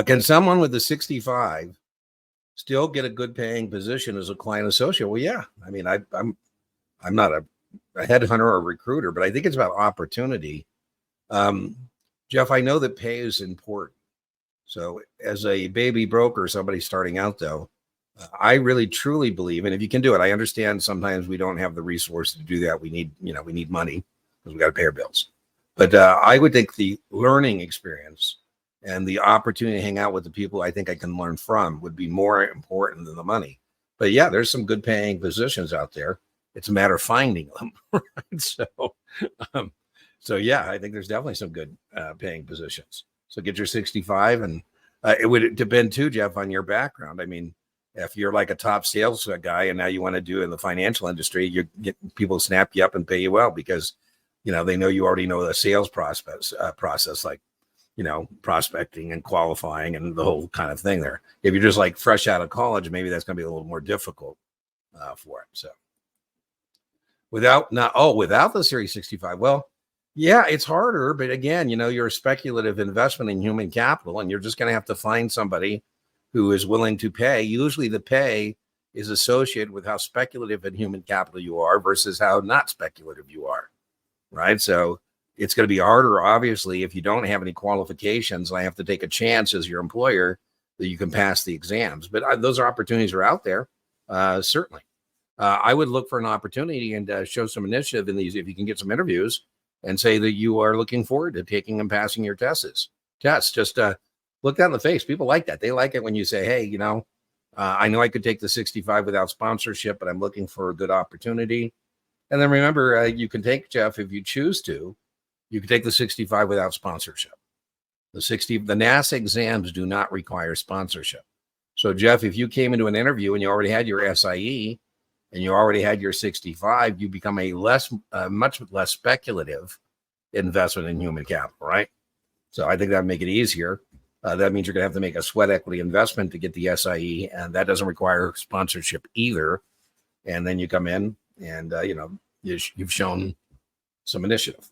Can someone with a 65 still get a good paying position as a client associate? Well, yeah. I mean, I'm not a headhunter or a recruiter, but I think it's about opportunity. Um, Jeff, I know that pay is important. So as a baby broker, somebody starting out though, I really truly believe, and if you can do it, I understand sometimes we don't have the resources to do that. We need money because we got to pay our bills. But I would think the learning experience and the opportunity to hang out with the people I think I can learn from would be more important than the money. But yeah, there's some good paying positions out there. It's a matter of finding them. Right? Um, so yeah, I think there's definitely some good paying positions. So get your 65, and it would depend too, Jeff, on your background. I mean, if you're like a top sales guy and now you want to do in the financial industry, you get people snap you up and pay you well because they know you already know the sales process, like prospecting and qualifying and the whole kind of thing there. If you're just like fresh out of college, maybe that's going to be a little more difficult for it. So without the Series 65, well, yeah, it's harder, but again, you're a speculative investment in human capital, and you're just going to have to find somebody who is willing to pay. Usually the pay is associated with how speculative in human capital you are versus how not speculative you are, right? So it's going to be harder, obviously, if you don't have any qualifications. And I have to take a chance as your employer that you can pass the exams. But those opportunities are out there, certainly. I would look for an opportunity and show some initiative in these if you can get some interviews and say that you are looking forward to taking and passing your tests. Just look that in the face. People like that. They like it when you say, hey, I know I could take the 65 without sponsorship, but I'm looking for a good opportunity. And then remember, you can take, Jeff, if you choose to, you can take the 65 without sponsorship. The NASA exams do not require sponsorship. So, Jeff, if you came into an interview and you already had your SIE and you already had your 65, you become a much less speculative investment in human capital, right? So I think that would make it easier. That means you're going to have to make a sweat equity investment to get the SIE, and that doesn't require sponsorship either. And then you come in and, you've shown some initiative.